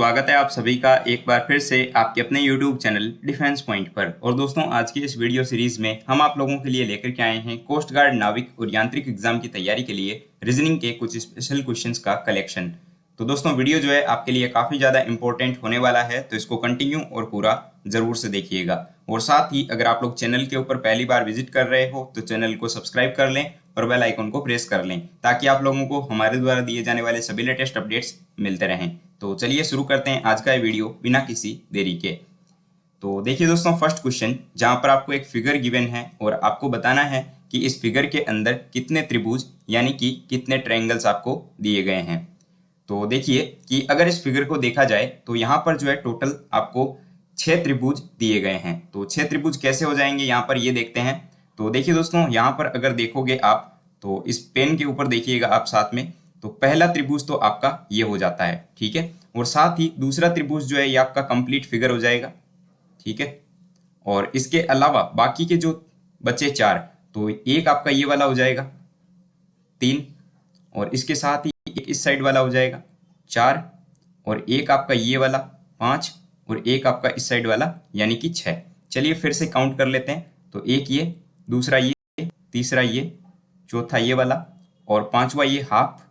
स्वागत है आप सभी का एक बार फिर से आपके अपने YouTube चैनल डिफेंस पॉइंट पर। और दोस्तों, आज की इस वीडियो सीरीज में हम आप लोगों के लिए लेकर के आए हैं कोस्ट गार्ड, नाविक और यांत्रिक एग्जाम की तैयारी के लिए रीजनिंग के कुछ स्पेशल क्वेश्चंस का कलेक्शन। तो दोस्तों, वीडियो जो है आपके लिए काफ़ी ज़्यादा इंपॉर्टेंट होने वाला है, तो इसको कंटिन्यू और पूरा ज़रूर से देखिएगा। और साथ ही अगर आप लोग चैनल के ऊपर पहली बार विजिट कर रहे हो तो चैनल को सब्सक्राइब कर लें और बेल आइकन को प्रेस कर लें, ताकि आप लोगों को हमारे द्वारा दिए जाने वाले सभी लेटेस्ट अपडेट्स मिलते रहें। तो चलिए शुरू करते हैं आज का ये वीडियो बिना किसी देरी के। तो देखिए दोस्तों, फर्स्ट क्वेश्चन जहां पर आपको एक फिगर गिवन है और आपको बताना है कि इस फिगर के अंदर कितने त्रिभुज यानी कि कितने ट्रायंगल्स आपको दिए गए हैं। तो देखिए कि अगर इस फिगर को देखा जाए तो यहाँ पर जो है टोटल आपको 6 त्रिभुज दिए गए हैं। तो 6 त्रिभुज कैसे हो जाएंगे यहाँ पर ये देखते हैं। तो देखिए दोस्तों, यहाँ पर अगर देखोगे आप तो इस पेन के ऊपर देखिएगा आप साथ में, तो पहला त्रिभुज तो आपका ये हो जाता है, ठीक है। और साथ ही दूसरा त्रिभुज जो है ये आपका कंप्लीट फिगर हो जाएगा, ठीक है। और इसके अलावा बाकी के जो बचे 4, तो एक आपका ये वाला हो जाएगा 3, और इसके साथ ही एक इस साइड वाला हो जाएगा 4, और एक आपका ये वाला 5, और एक आपका इस साइड वाला यानी कि 6। चलिए फिर से काउंट कर लेते हैं। तो एक ये, दूसरा ये, तीसरा ये, चौथा ये वाला, और पांचवा ये हाफ,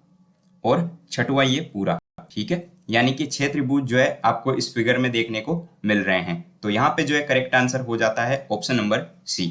और छठवां ये पूरा, ठीक है। यानी कि 6 त्रिभुज जो है आपको इस फिगर में देखने को मिल रहे हैं। तो यहाँ पे जो है करेक्ट आंसर हो जाता है option number C.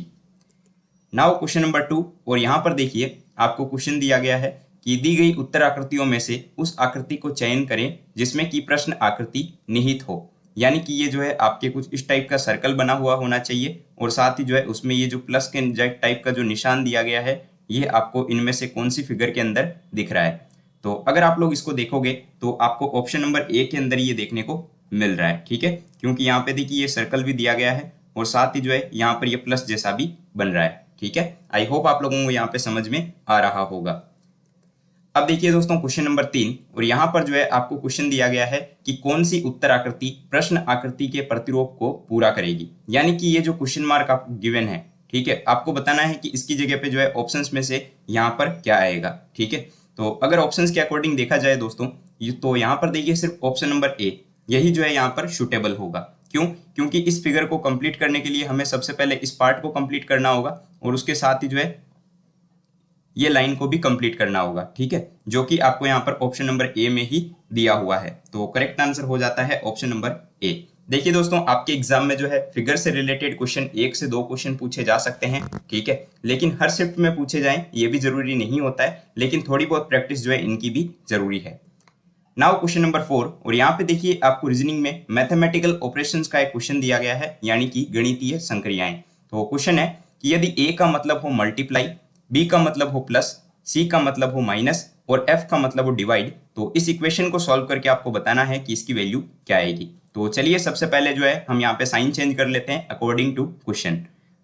Now question number 2, और यहाँ पर देखिए आपको क्वेश्चन दिया गया है कि दी गई उत्तर आकृतियों में से उस आकृति को चयन करें जिसमें कि प्रश्न आकृति निहित हो। यानी कि ये जो है आपके कुछ इस टाइप का सर्कल बना हुआ होना चाहिए, और साथ ही जो है उसमें ये जो प्लस के टाइप का जो निशान दिया गया है ये आपको इनमें से कौन सी फिगर के अंदर दिख रहा है। तो अगर आप लोग इसको देखोगे तो आपको ऑप्शन नंबर ए के अंदर ये देखने को मिल रहा है, ठीक है। क्योंकि यहाँ पे देखिए ये सर्कल भी दिया गया है और साथ ही जो है यहाँ पर ये प्लस जैसा भी बन रहा है, ठीक है। आई होप आप लोगों को यहाँ पे समझ में आ रहा होगा। अब देखिए दोस्तों, क्वेश्चन नंबर 3, और यहाँ पर जो है आपको क्वेश्चन दिया गया है कि कौन सी उत्तर आकृति प्रश्न आकृति के प्रतिरूप को पूरा करेगी। यानी कि ये जो क्वेश्चन मार्क आपको गिवन है, ठीक है, आपको बताना है कि इसकी जगह पे जो है ऑप्शंस में से यहाँ पर क्या आएगा, ठीक है। तो अगर ऑप्शंस के अकॉर्डिंग देखा जाए दोस्तों, तो यहाँ पर देखिए सिर्फ ऑप्शन नंबर ए यही जो है यहाँ पर सुटेबल होगा। क्यों? क्योंकि इस फिगर को कंप्लीट करने के लिए हमें सबसे पहले इस पार्ट को कंप्लीट करना होगा और उसके साथ ही जो है ये लाइन को भी कंप्लीट करना होगा, ठीक है, जो कि आपको यहाँ पर ऑप्शन नंबर ए में ही दिया हुआ है। तो करेक्ट आंसर हो जाता है ऑप्शन नंबर ए। देखिए दोस्तों, आपके एग्जाम में जो है फिगर से रिलेटेड क्वेश्चन 1 से 2 क्वेश्चन पूछे जा सकते हैं, ठीक है, लेकिन हर शिफ्ट में पूछे जाएं ये भी जरूरी नहीं होता है, लेकिन थोड़ी बहुत प्रैक्टिस जो है इनकी भी जरूरी है। नाउ क्वेश्चन नंबर 4, और यहाँ पे देखिए आपको रीजनिंग में मैथमेटिकल ऑपरेशंस का एक क्वेश्चन दिया गया है, यानी कि गणितीय संक्रियाएं। तो क्वेश्चन है कि यदि ए का मतलब हो मल्टीप्लाई, बी का मतलब हो प्लस, सी का मतलब हो माइनस और एफ का मतलब हो डिवाइड, तो इस इक्वेशन को सॉल्व करके आपको बताना है कि इसकी वैल्यू क्या आएगी। तो चलिए सबसे पहले जो है हम यहाँ पे साइन चेंज कर लेते हैं अकॉर्डिंग टू क्वेश्चन।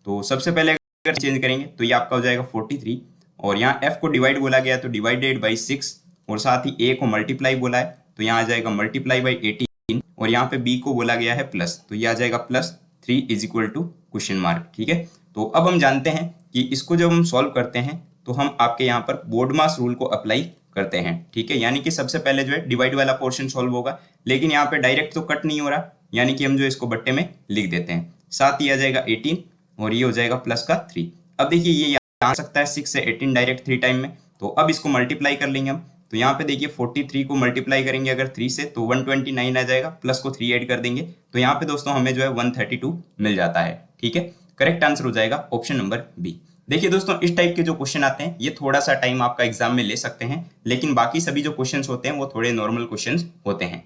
तो सबसे पहले अगर चेंज करेंगे तो ये आपका हो जाएगा 43, और यहाँ एफ को डिवाइड बोला गया तो डिवाइडेड बाई 6, और साथ ही ए को मल्टीप्लाई बोला है तो यहाँ आ जाएगा मल्टीप्लाई बाई 18, और यहाँ पे बी को बोला गया है प्लस तो ये आ जाएगा +3 is equal to question mark, ठीक है। तो अब हम जानते हैं कि इसको जब हम सॉल्व करते हैं तो हम आपके यहाँ पर बोर्ड मास रूल को अप्लाई करते हैं, ठीक है। यानी कि सबसे पहले जो है डिवाइड वाला पोर्शन सॉल्व होगा, लेकिन यहाँ पे डायरेक्ट तो कट नहीं हो रहा, यानी कि हम जो इसको बट्टे में लिख देते हैं। साथ ही आ जाएगा 18 और ये हो जाएगा प्लस का 3। अब देखिए ये आ सकता है 6 से 18 डायरेक्ट 3 टाइम में, तो अब इसको मल्टीप्लाई कर लेंगे हम। तो यहाँ पे देखिए 43 को मल्टीप्लाई करेंगे अगर 3 से तो 129 आ जाएगा, प्लस को 3 ऐड कर देंगे तो यहाँ पे दोस्तों हमें जो है 132 मिल जाता है, ठीक है। करेक्ट आंसर हो जाएगा ऑप्शन नंबर बी। देखिए दोस्तों, इस टाइप के जो क्वेश्चन आते हैं ये थोड़ा सा टाइम आपका एग्जाम में ले सकते हैं, लेकिन बाकी सभी जो क्वेश्चंस होते हैं वो थोड़े नॉर्मल क्वेश्चंस होते हैं।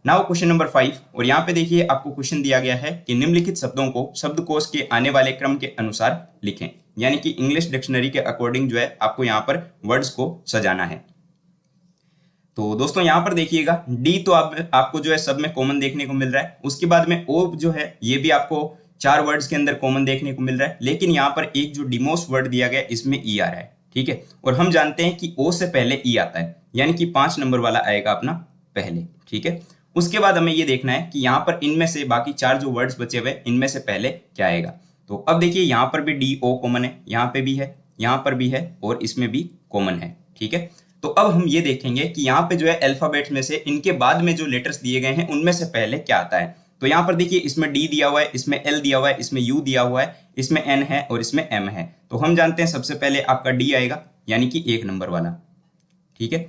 नाउ क्वेश्चन नंबर 5, और यहाँ पे देखिए आपको क्वेश्चन दिया गया है कि निम्नलिखित शब्दों को शब्दकोश के आने वाले क्रम के अनुसार लिखें। यानी कि इंग्लिश डिक्शनरी के अकॉर्डिंग जो है आपको यहाँ पर वर्ड्स को सजाना है। तो दोस्तों यहाँ पर देखिएगा डी तो आपको जो है सब में कॉमन देखने को मिल रहा है, उसके बाद में ओ जो है ये भी आपको 4 वर्ड्स के अंदर कॉमन देखने को मिल रहा है, लेकिन यहाँ पर एक जो डिमोस्ट वर्ड दिया गया इसमें ई आ रहा है, ठीक है। और हम जानते हैं कि ओ से पहले ई आता है, यानी कि 5 नंबर वाला आएगा अपना पहले, ठीक है। उसके बाद हमें ये देखना है कि यहाँ पर इनमें से बाकी 4 जो वर्ड्स बचे हुए इनमें से पहले क्या आएगा। तो अब देखिए यहाँ पर भी डी ओ कॉमन है, यहाँ पे भी है, यहाँ पर भी है और इसमें भी कॉमन है, ठीक है। तो अब हम ये देखेंगे कि यहाँ पे जो है अल्फाबेट में से इनके बाद में जो लेटर्स दिए गए हैं उनमें से पहले क्या आता है। तो यहाँ पर देखिए इसमें डी दिया हुआ है, इसमें एल दिया हुआ है, इसमें यू दिया हुआ है, इसमें एन है और इसमें एम है। तो हम जानते हैं सबसे पहले आपका डी आएगा, यानी कि 1 नंबर वाला। ठीक है,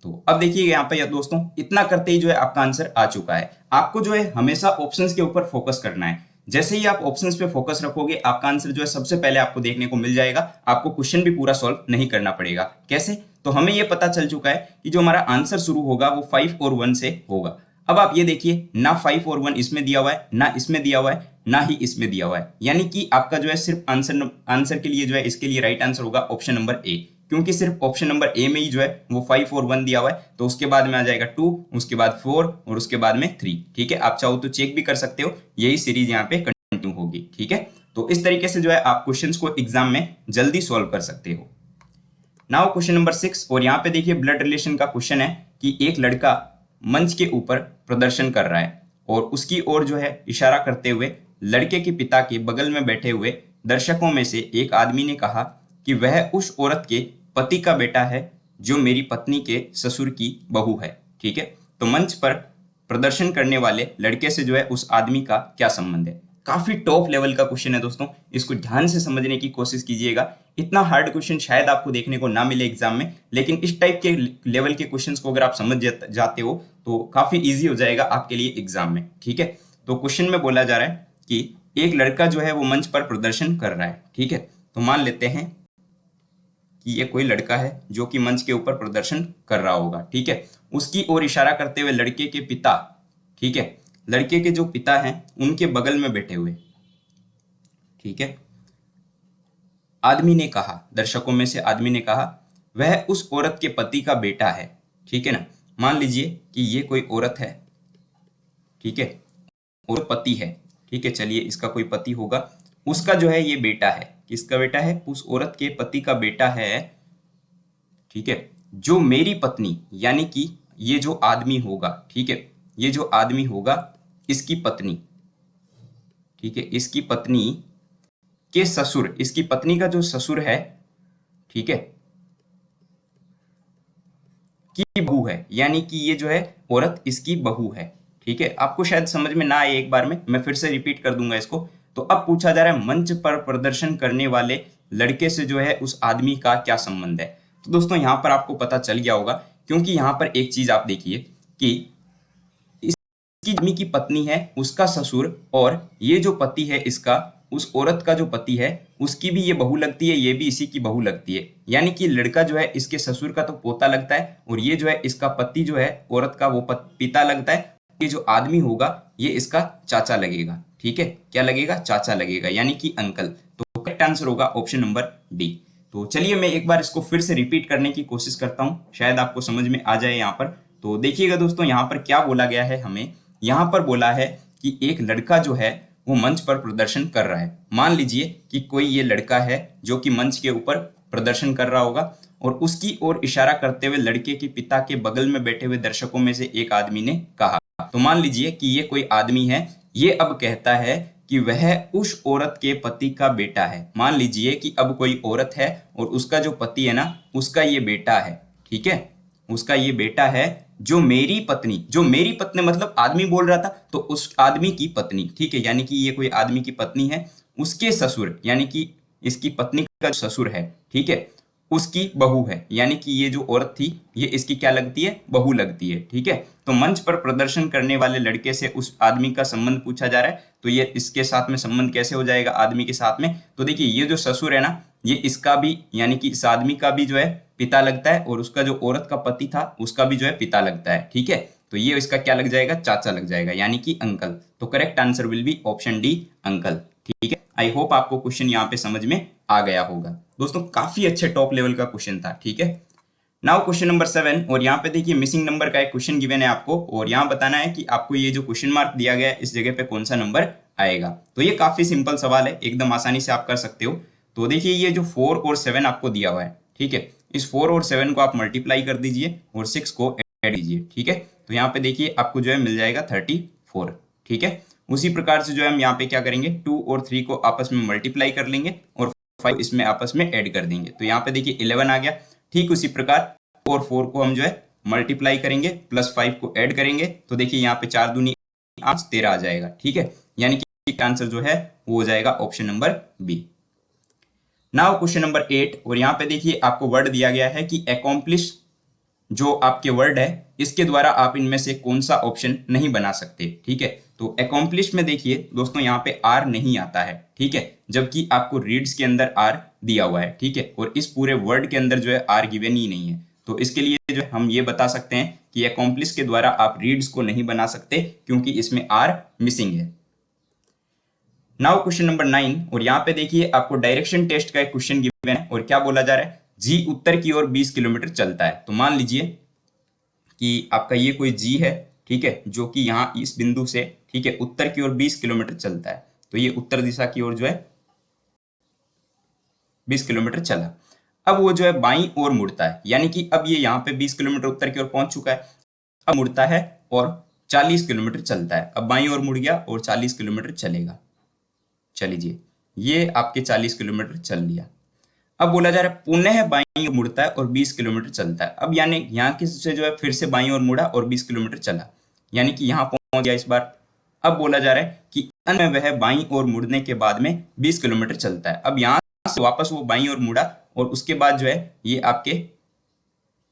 तो अब देखिए यहाँ पे दोस्तों इतना करते ही जो है आपका आंसर आ चुका है। आपको जो है हमेशा ऑप्शंस के ऊपर फोकस करना है। जैसे ही आप ऑप्शंस पे फोकस रखोगे आपका आंसर जो है सबसे पहले आपको देखने को मिल जाएगा। आपको क्वेश्चन भी पूरा सॉल्व नहीं करना पड़ेगा। कैसे? तो हमें यह पता चल चुका है कि जो हमारा आंसर शुरू होगा वो 5 और 1 से होगा। अब आप ये देखिए, ना 5 और 1 इसमें दिया हुआ है, ना इसमें दिया हुआ है, ना ही इसमें दिया हुआ है, यानी कि आपका जो है सिर्फ आंसर के लिए जो है इसके लिए राइट आंसर होगा ऑप्शन नंबर ए, क्योंकि सिर्फ ऑप्शन नंबर ए में ही जो है वो 5 और 1 दिया हुआ है। तो उसके बाद में आ जाएगा 2, उसके बाद 4 और उसके बाद में 3। ठीक है, आप चाहो तो चेक भी कर सकते हो, यही सीरीज यहाँ पे कंटिन्यू होगी। ठीक है, तो इस तरीके से जो है आप क्वेश्चंस को एग्जाम में जल्दी सॉल्व कर सकते हो। नाउ क्वेश्चन नंबर 6, और यहाँ पे देखिए ब्लड रिलेशन का क्वेश्चन है कि एक लड़का मंच के ऊपर प्रदर्शन कर रहा है और उसकी ओर जो है इशारा करते हुए लड़के के पिता के बगल में बैठे हुए दर्शकों में से एक आदमी ने कहा कि वह उस औरत के पति का बेटा है जो मेरी पत्नी के ससुर की बहू है। ठीक है, तो मंच पर प्रदर्शन करने वाले लड़के से जो है उस आदमी का क्या संबंध है। काफी टॉप लेवल का क्वेश्चन है दोस्तों, इसको ध्यान से समझने की कोशिश कीजिएगा। इतना हार्ड क्वेश्चन शायद आपको देखने को ना मिले एग्जाम में, लेकिन इस टाइप के लेवल के क्वेश्चंस को अगर आप समझ जाते हो तो काफी इजी हो जाएगा आपके लिए एग्जाम में। ठीक है, तो क्वेश्चन में बोला जा रहा है कि एक लड़का जो है वो मंच पर प्रदर्शन कर रहा है। ठीक है, तो मान लेते हैं कि ये कोई लड़का है जो कि मंच के ऊपर प्रदर्शन कर रहा होगा। ठीक है, उसकी ओर इशारा करते हुए लड़के के पिता, ठीक है, लड़के के जो पिता हैं उनके बगल में बैठे हुए, ठीक है, आदमी ने कहा, दर्शकों में से आदमी ने कहा वह उस औरत के पति का बेटा है। ठीक है ना, मान लीजिए कि ये कोई औरत है, ठीक है, और पति है। ठीक है, चलिए इसका कोई पति होगा, उसका जो है ये बेटा है। किसका बेटा है? उस औरत के पति का बेटा है। ठीक है, जो मेरी पत्नी, यानी कि ये जो आदमी होगा, ठीक है, ये जो आदमी होगा इसकी पत्नी, ठीक है, इसकी पत्नी के ससुर, इसकी पत्नी का जो ससुर है, ठीक है, की बहू है, यानी कि ये जो है औरत इसकी बहू है। ठीक है, आपको शायद समझ में ना आए, एक बार में मैं फिर से रिपीट कर दूंगा इसको। तो अब पूछा जा रहा है मंच पर प्रदर्शन करने वाले लड़के से जो है उस आदमी का क्या संबंध है। तो दोस्तों यहाँ पर आपको पता चल गया होगा, क्योंकि यहाँ पर एक चीज आप देखिए कि इसकी आदमी की पत्नी है, उसका ससुर, और ये जो पति है इसका, उस औरत का जो पति है उसकी भी ये बहू लगती है, ये भी इसी की बहू लगती है, यानी कि लड़का जो है इसके ससुर का तो पोता लगता है और ये जो है इसका पति जो है औरत का वो पिता लगता है। ये जो आदमी होगा ये इसका चाचा लगेगा। ठीक है, क्या लगेगा? चाचा लगेगा, यानी कि अंकल। तो करेक्ट आंसर होगा ऑप्शन नंबर डी। तो चलिए मैं एक बार इसको फिर से रिपीट करने की कोशिश करता हूं, शायद आपको समझ में आ जाए यहाँ पर। तो देखिएगा दोस्तों, यहाँ पर क्या बोला गया है, हमें यहाँ पर बोला है कि एक लड़का जो है वो मंच पर प्रदर्शन कर रहा है। मान लीजिए कि कोई ये लड़का है जो कि मंच के ऊपर प्रदर्शन कर रहा होगा और उसकी ओर इशारा करते हुए लड़के के पिता के बगल में बैठे हुए दर्शकों में से एक आदमी ने कहा। तो मान लीजिए कि ये कोई आदमी है, ये अब कहता है कि वह उस औरत के पति का बेटा है। मान लीजिए कि अब कोई औरत है और उसका जो पति है ना, उसका ये बेटा है। ठीक है, उसका ये बेटा है जो मेरी पत्नी मतलब आदमी बोल रहा था, तो उस आदमी की पत्नी, ठीक है, यानी कि ये कोई आदमी की पत्नी है, उसके ससुर, यानी कि इसकी पत्नी का ससुर है, ठीक है, उसकी बहू है, यानी कि ये जो औरत थी ये इसकी क्या लगती है? बहू लगती है। ठीक है, तो मंच पर प्रदर्शन करने वाले लड़के से उस आदमी का संबंध पूछा जा रहा है, तो ये इसके साथ में संबंध कैसे हो जाएगा आदमी के साथ में? तो देखिए ये जो ससुर है ना, ये इसका भी, यानी कि इस आदमी का भी जो है पिता लगता है और उसका जो औरत का पति था उसका भी जो है पिता लगता है। ठीक है, तो ये इसका क्या लग जाएगा? चाचा लग जाएगा, यानी कि अंकल। तो correct answer will be option D, uncle. ठीक है, आई होप आपको क्वेश्चन यहाँ पे समझ में आ गया होगा। दोस्तों काफी अच्छे टॉप लेवल का क्वेश्चन था। ठीक है, नाउ क्वेश्चन नंबर 7, और यहाँ पे देखिए मिसिंग नंबर का एक क्वेश्चन गिवन है आपको, और यहाँ बताना है कि आपको ये जो क्वेश्चन मार्क दिया गया है इस जगह पे कौन सा नंबर आएगा। तो ये काफी सिंपल सवाल है, एकदम आसानी से आप कर सकते हो। तो देखिए ये जो 4 और 7 आपको दिया हुआ है, ठीक है, इस 4 और 7 को आप मल्टीप्लाई कर दीजिए और 6 को ऐड कीजिए। ठीक है, तो यहाँ पे देखिए आपको जो है मिल जाएगा 34। ठीक है, उसी प्रकार से जो है हम यहाँ पे क्या करेंगे, 2 और 3 को आपस में मल्टीप्लाई कर लेंगे और 5 इसमें आपस में ऐड कर देंगे, तो यहाँ पे देखिए 11 आ गया। ठीक उसी प्रकार और 4 को हम जो है मल्टीप्लाई करेंगे, प्लस 5 को ऐड करेंगे, तो देखिए यहाँ पे 4 दूनी 8, 13 आ जाएगा। ठीक है, यानी कि आंसर जो है वो हो जाएगा option number B. Now question number 8, और यहाँ पे देखिए आपको वर्ड दिया गया है कि अकॉम्प्लिश जो आपके वर्ड है इसके द्वारा आप इनमें से कौन सा ऑप्शन नहीं बना सकते। ठीक है, तो अकॉम्प्लिश में देखिए दोस्तों यहाँ पे आर नहीं आता है। ठीक है, जबकि आपको रीड्स के अंदर आर दिया हुआ है। ठीक है, और इस पूरे वर्ड के अंदर जो है आर गिवन ही नहीं है, तो इसके लिए जो हम ये बता सकते हैं कि अकॉम्प्लिश के द्वारा आप रीड्स को नहीं बना सकते क्योंकि इसमें आर मिसिंग है। नाउ क्वेश्चन नंबर 9, और यहाँ पे देखिए आपको डायरेक्शन टेस्ट का एक क्वेश्चन गिवन है और क्या बोला जा रहा है, जी उत्तर की ओर 20 किलोमीटर चलता है। तो मान लीजिए कि आपका ये कोई जी है, ठीक है, जो कि यहाँ इस बिंदु से, ठीक है, उत्तर की ओर 20 किलोमीटर चलता है। तो ये उत्तर दिशा की ओर जो है 20 किलोमीटर चला। अब वो जो है बाईं ओर मुड़ता है, यानी कि अब ये यहाँ पे 20 किलोमीटर उत्तर की ओर पहुंच चुका है। अब मुड़ता है और 40 किलोमीटर चलता है। अब बाईं ओर मुड़ गया और 40 किलोमीटर चलेगा। चलिए, ये आपके 40 किलोमीटर चल लिया। अब बोला जा रहा है पुनः बाईं ओर मुड़ता है और 20 किलोमीटर चलता है। अब यानी यहाँ के से जो है फिर से बाईं ओर मुड़ा और 20 किलोमीटर चला, यानी कि यहाँ पहुंच गया इस बार। अब बोला जा रहा है कि अंत में वह बाईं ओर मुड़ने के बाद में 20 किलोमीटर चलता है। अब यहाँ से वापस वो बाईं ओर मुड़ा और उसके बाद जो है ये आपके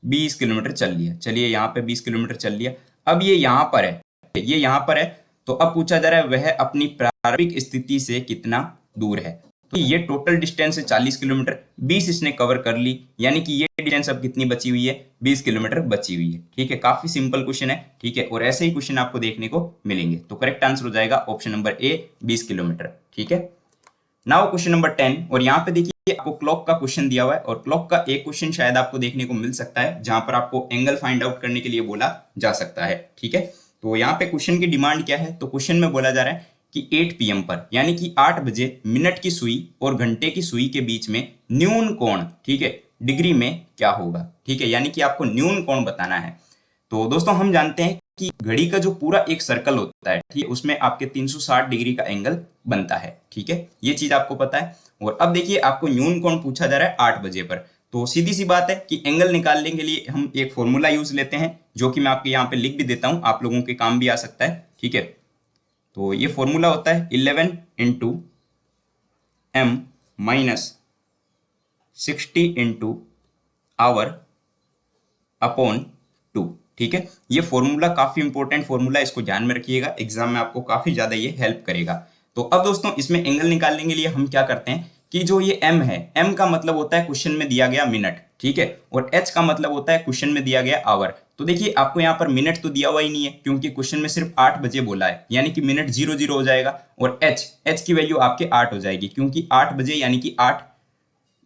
20 किलोमीटर चल लिया। चलिए, यहाँ पे 20 किलोमीटर चल लिया। अब ये यहाँ पर है, ये यहाँ पर है, तो अब पूछा जा रहा है वह अपनी प्रारंभिक स्थिति से कितना दूर है। तो ये टोटल डिस्टेंस है 40 किलोमीटर, 20 इसने कवर कर ली, यानी कि ये डिस्टेंस अब कितनी बची हुई है, 20 किलोमीटर बची हुई है। ठीक है, काफी सिंपल क्वेश्चन है। ठीक है, और ऐसे ही क्वेश्चन आपको देखने को मिलेंगे। तो करेक्ट आंसर हो जाएगा ऑप्शन नंबर ए, 20 किलोमीटर। ठीक है, नाउ क्वेश्चन नंबर 10, और यहाँ पे देखिए आपको क्लॉक का क्वेश्चन दिया हुआ है, और क्लॉक का एक क्वेश्चन शायद आपको देखने को मिल सकता है जहां पर आपको एंगल फाइंड आउट करने के लिए बोला जा सकता है। ठीक है, तो यहाँ पे क्वेश्चन की डिमांड क्या है, तो क्वेश्चन में बोला जा रहा है कि 8 PM पर, यानी कि 8 बजे मिनट की सुई और घंटे की सुई के बीच में न्यून कोण, ठीक है, डिग्री में क्या होगा। ठीक है, यानी कि आपको न्यून कोण बताना है। तो दोस्तों हम जानते हैं कि घड़ी का जो पूरा एक सर्कल होता है, ठीक है, उसमें आपके 360 डिग्री का एंगल बनता है। ठीक है, ये चीज आपको पता है। और अब देखिए आपको न्यून कोण पूछा जा रहा है 8 बजे पर, तो सीधी सी बात है कि एंगल निकालने के लिए हम एक फॉर्मूला यूज लेते हैं, जो कि मैं आपके यहाँ पे लिख भी देता हूं, आप लोगों के काम भी आ सकता है। ठीक है, तो ये फॉर्मूला होता है 11 into m minus 60 into hour upon 2। ठीक है, ये फॉर्मूला काफी इंपॉर्टेंट फॉर्मूला है, इसको ध्यान में रखिएगा, एग्जाम में आपको काफी ज्यादा ये हेल्प करेगा। तो अब दोस्तों इसमें एंगल निकालने के लिए हम क्या करते हैं कि जो ये m है, m का मतलब होता है क्वेश्चन में दिया गया मिनट, ठीक है, और h का मतलब होता है क्वेश्चन में दिया गया आवर। तो देखिए आपको यहाँ पर मिनट तो दिया हुआ ही नहीं है, क्योंकि क्वेश्चन में सिर्फ 8 बजे बोला है, यानी कि मिनट 00 हो जाएगा, और h की वैल्यू आपके 8 हो जाएगी, क्योंकि 8 बजे यानी कि 8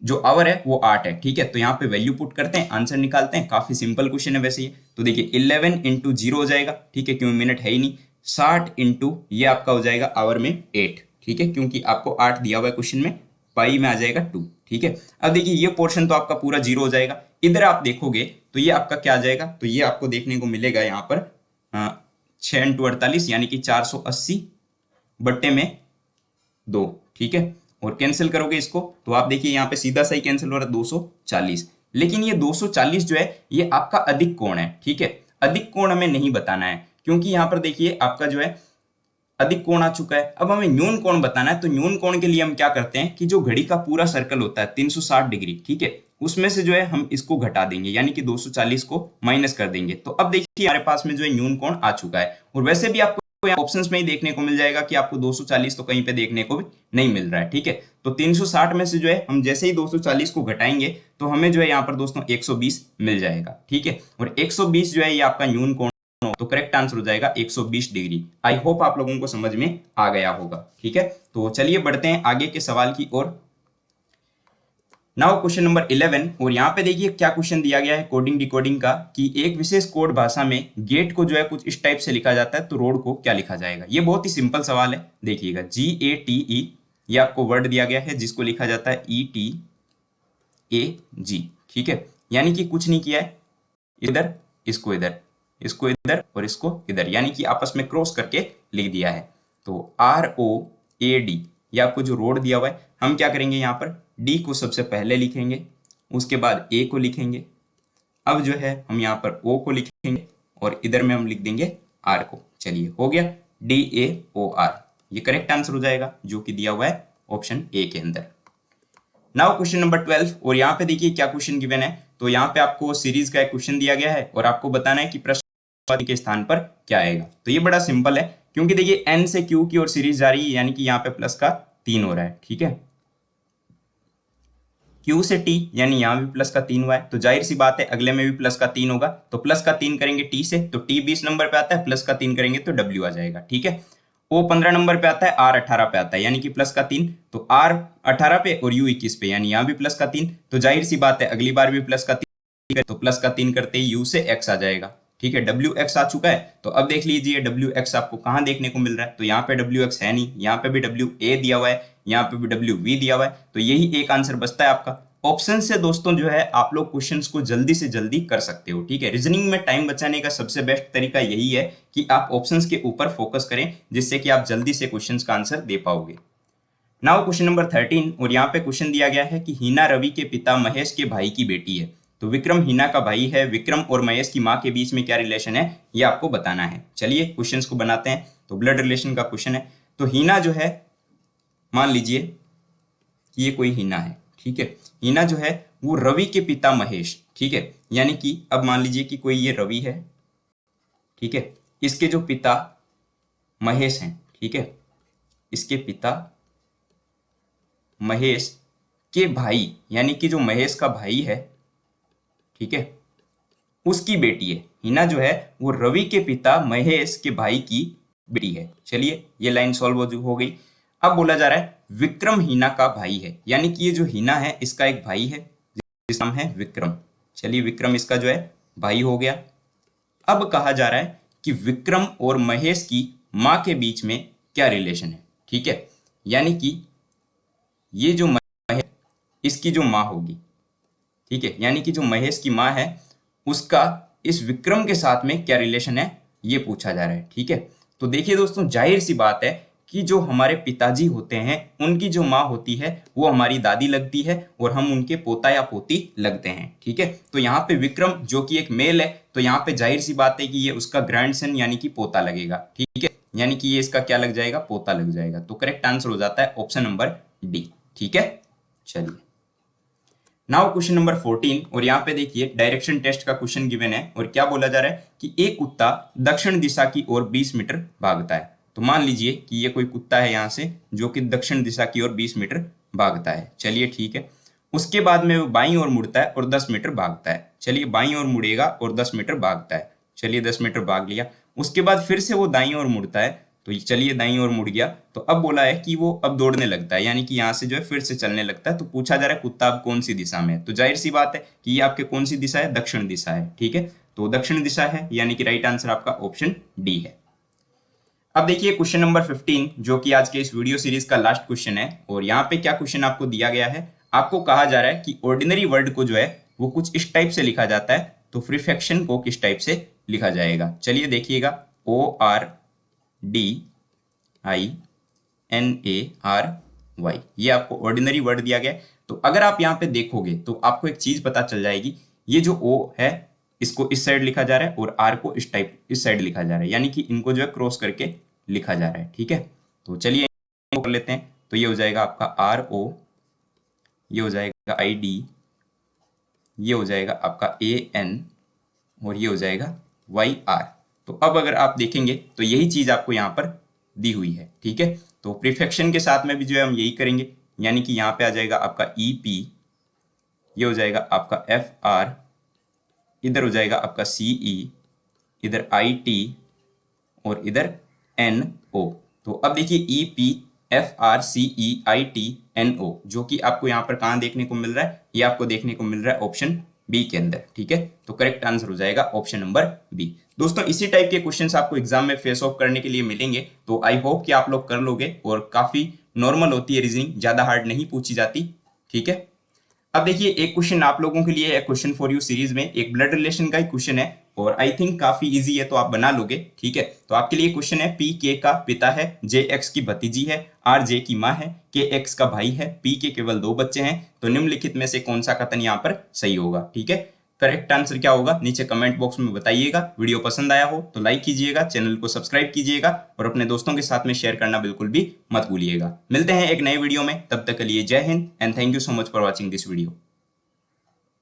जो आवर है वो 8 है। ठीक है, तो यहाँ पे वैल्यू पुट करते हैं, आंसर निकालते हैं। काफी सिंपल क्वेश्चन है वैसे ये। तो देखिए 11 इंटू 0 हो जाएगा, ठीक है, क्योंकि मिनट है ही नहीं। 60 इंटू ये आपका हो जाएगा आवर में 8, ठीक है, क्योंकि आपको 8 दिया हुआ है क्वेश्चन में, पाई में आ जाएगा 2। ठीक है, अब देखिए ये पोर्शन तो आपका पूरा 0 हो जाएगा। इधर आप देखोगे तो ये आपका क्या आ जाएगा, तो ये आपको देखने को मिलेगा यहाँ पर 6 इंटू 48, यानी कि 480 बट्टे में 2। ठीक है, और कैंसिल करोगे इसको तो आप देखिए यहाँ पे सीधा सही कैंसिल हो रहा है 240। लेकिन ये 240 जो है ये आपका अधिक कोण है। ठीक है, अधिक कोण हमें नहीं बताना है, क्योंकि यहाँ पर देखिए आपका जो है अधिक कोण आ चुका है। अब हमें न्यून कोण बताना है, तो न्यून कोण के लिए हम क्या करते हैं कि जो घड़ी का पूरा सर्कल होता है 360 डिग्री, ठीक है, उसमें से जो है हम इसको घटा देंगे, यानी कि 240 को माइनस कर देंगे। तो अब देखिए हमारे पास में जो है न्यून कोण आ चुका है। और वैसे भी आपको ऑप्शंस में ही देखने को मिल जाएगा कि आपको 240 तो कहीं पे देखने को भी नहीं मिल रहा है। ठीक है, तो 360 में से जो है हम जैसे ही 240 को घटाएंगे तो हमें जो है यहाँ पर दोस्तों 120 मिल जाएगा। ठीक है, और 120 जो है ये आपका न्यून कोण, तो करेक्ट आंसर हो जाएगा 120 डिग्री। आई होप आप लोगों को समझ में आ गया होगा। ठीक है, तो चलिए बढ़ते हैं आगे के सवाल की ओर। नाउ क्वेश्चन नंबर 11, और यहाँ पे देखिए क्या क्वेश्चन दिया गया है कोडिंग डिकोडिंग का, कि एक विशेष कोड भाषा में गेट को जो है कुछ इस टाइप से लिखा जाता है, तो रोड को क्या लिखा जाएगा। ये बहुत ही सिंपल सवाल है, देखिएगा GATE, ये आपको वर्ड दिया गया है जिसको लिखा जाता है ETAG। ठीक है, यानी कि कुछ नहीं किया है, इधर इसको इधर, इसको इधर और इसको इधर, यानी कि आपस में क्रॉस करके लिख दिया है। तो ROAD, ये आपको जो रोड दिया हुआ है, हम क्या करेंगे यहाँ पर D को सबसे पहले लिखेंगे, उसके बाद A को लिखेंगे, अब जो है हम यहाँ पर O को लिखेंगे और इधर में हम लिख देंगे R को। चलिए हो गया DAOR, ये करेक्ट आंसर हो जाएगा जो कि दिया हुआ है ऑप्शन ए के अंदर। नाउ क्वेश्चन नंबर 12, और यहाँ पे देखिए क्या क्वेश्चन गिवन है। तो यहाँ पे आपको सीरीज का एक क्वेश्चन दिया गया है और आपको बताना है कि प्रश्न के स्थान पर क्या आएगा। तो ये बड़ा सिंपल है, क्योंकि देखिए n से q की ओर सीरीज जा रही है, यानी कि यहाँ पे प्लस का 3 हो रहा है, ठीक है। q से t यानी यहाँ भी प्लस का 3 हुआ है, तो जाहिर सी बात है अगले में भी प्लस का 3 होगा। तो प्लस का 3 करेंगे t से, तो t 20 नंबर पे आता है, प्लस का 3 करेंगे तो w आ जाएगा, ठीक है। O 15 नंबर पे आता है, R 18 पे आता है, यानी कि प्लस का 3, तो R 18 पे और U 21 पे, यानी यहाँ भी प्लस का 3। तो जाहिर सी बात है अगली बार भी प्लस का 3, तो प्लस का 3 करते ही U से X आ जाएगा, ठीक है। WX आ चुका है। तो अब देख लीजिए WX आपको कहाँ देखने को मिल रहा है। तो यहाँ पे WX है नहीं, यहाँ पे भी WA दिया हुआ है, यहाँ पे भी WV दिया हुआ है, तो यही एक आंसर बचता है आपका। ऑप्शन से दोस्तों जो है आप लोग क्वेश्चंस को जल्दी से जल्दी कर सकते हो, ठीक है। रीजनिंग में टाइम बचाने का सबसे बेस्ट तरीका यही है कि आप ऑप्शंस के ऊपर फोकस करें, जिससे कि आप जल्दी से क्वेश्चंस का आंसर दे पाओगे। नाउ क्वेश्चन नंबर 13, और यहाँ पे क्वेश्चन दिया गया है कि हीना रवि के पिता महेश के भाई की बेटी है। तो विक्रम हीना का भाई है, विक्रम और महेश की माँ के बीच में क्या रिलेशन है ये आपको बताना है। चलिए क्वेश्चन को बनाते हैं। तो ब्लड रिलेशन का क्वेश्चन है। तो हीना जो है, मान लीजिए कि ये कोई हीना है, ठीक है। हीना जो है वो रवि के पिता महेश, ठीक है। यानी कि अब मान लीजिए कि कोई ये रवि है, ठीक है, इसके जो पिता महेश हैं, ठीक है, इसके पिता महेश के भाई, यानी कि जो महेश का भाई है, ठीक है, उसकी बेटी है। हीना जो है वो रवि के पिता महेश के भाई की बेटी है। चलिए ये लाइन सॉल्व हो गई। अब बोला जा रहा है विक्रम हीना का भाई है, यानी कि ये जो हीना है इसका एक भाई है जिसका नाम है विक्रम। चलिए विक्रम इसका जो है भाई हो गया। अब कहा जा रहा है कि विक्रम और महेश की माँ के बीच में क्या रिलेशन है, ठीक है। यानी कि ये जो महेश, इसकी जो माँ होगी, ठीक है, यानी कि जो महेश की माँ है उसका इस विक्रम के साथ में क्या रिलेशन है ये पूछा जा रहा है, ठीक है। तो देखिए दोस्तों, जाहिर सी बात है कि जो हमारे पिताजी होते हैं उनकी जो माँ होती है वो हमारी दादी लगती है और हम उनके पोता या पोती लगते हैं, ठीक है। तो यहाँ पे विक्रम जो कि एक मेल है, तो यहाँ पे जाहिर सी बात है कि ये उसका ग्रैंडसन यानी कि पोता लगेगा, ठीक है। यानी कि ये इसका क्या लग जाएगा, पोता लग जाएगा। तो करेक्ट आंसर हो जाता है ऑप्शन नंबर डी, ठीक है। चलिए नाउ क्वेश्चन नंबर 14, और यहाँ पे देखिए डायरेक्शन टेस्ट का क्वेश्चन गिवन है और क्या बोला जा रहा है कि एक कुत्ता दक्षिण दिशा की ओर 20 मीटर भागता है। तो मान लीजिए कि ये कोई कुत्ता है यहाँ से जो कि दक्षिण दिशा की ओर 20 मीटर भागता है। चलिए ठीक है। उसके बाद में वो बाईं ओर मुड़ता है और 10 मीटर भागता है। चलिए बाईं ओर मुड़ेगा और 10 मीटर भागता है। चलिए 10 मीटर भाग लिया। उसके बाद फिर से वो दाईं ओर मुड़ता है, तो चलिए दाईं ओर मुड़ गया। तो अब बोला है कि वो अब दौड़ने लगता है, यानी कि यहाँ से जो है फिर से चलने लगता है। तो पूछा जा रहा है कुत्ता अब कौन सी दिशा में है। तो जाहिर सी बात है कि ये आपके कौन सी दिशा है, दक्षिण दिशा है, ठीक है। तो दक्षिण दिशा है, यानी कि राइट आंसर आपका ऑप्शन डी है। अब देखिए क्वेश्चन नंबर 15, जो कि आज के इस वीडियो सीरीज का लास्ट क्वेश्चन है। और यहाँ पे क्या क्वेश्चन आपको दिया गया है, आपको कहा जा रहा है कि ऑर्डिनरी वर्ड को जो है वो कुछ इस टाइप से लिखा जाता है, तो प्रीफिक्शन को किस टाइप से लिखा जाएगा। चलिए देखिएगा, ORDINARY, ये आपको ऑर्डिनरी वर्ड दिया गया है। तो अगर आप यहाँ पे देखोगे तो आपको एक चीज पता चल जाएगी, ये जो O है इसको इस साइड लिखा जा रहा है और R को इस साइड लिखा जा रहा है, यानी कि इनको जो है क्रॉस करके लिखा जा रहा है, ठीक है। तो चलिए कर लेते हैं। तो ये हो जाएगा आपका RO, ये हो जाएगा ID, ये हो जाएगा आपका AN और ये हो जाएगा YR। तो अब अगर आप देखेंगे तो यही चीज आपको यहाँ पर दी हुई है, ठीक है। तो प्रीफिक्शन के साथ में भी जो है हम यही करेंगे, यानी कि यहाँ पे आ जाएगा आपका EP, ये हो जाएगा आपका FR, इधर हो जाएगा आपका CE, इधर IT और इधर NO। तो अब देखिए EP FR CE IT NO, जो कि आपको यहाँ पर कहाँ देखने को मिल रहा है, ये आपको देखने को मिल रहा है ऑप्शन बी के अंदर, ठीक है। तो करेक्ट आंसर हो जाएगा ऑप्शन नंबर बी। दोस्तों इसी टाइप के क्वेश्चंस आपको एग्जाम में फेस ऑफ करने के लिए मिलेंगे, तो आई होप कि आप लोग कर लोगे और काफी नॉर्मल होती है रीजनिंग, ज्यादा हार्ड नहीं पूछी जाती, ठीक है। अब देखिए एक क्वेश्चन आप लोगों के लिए है, क्वेश्चन फॉर यू सीरीज में एक ब्लड रिलेशन का ही क्वेश्चन है और आई थिंक काफी इजी है, तो आप बना लोगे, ठीक है। तो आपके लिए क्वेश्चन है, पी के का पिता है, जे एक्स की भतीजी है, आर जे की माँ है, के एक्स का भाई है, पी के केवल 2 बच्चे हैं, तो निम्नलिखित में से कौन सा कथन यहाँ पर सही होगा, ठीक है। करेक्ट आंसर क्या होगा नीचे कमेंट बॉक्स में बताइएगा। वीडियो पसंद आया हो तो लाइक कीजिएगा, चैनल को सब्सक्राइब कीजिएगा और अपने दोस्तों के साथ में शेयर करना बिल्कुल भी मत भूलिएगा। मिलते हैं एक नए वीडियो में, तब तक के लिए जय Hind and thank you so much for watching this video.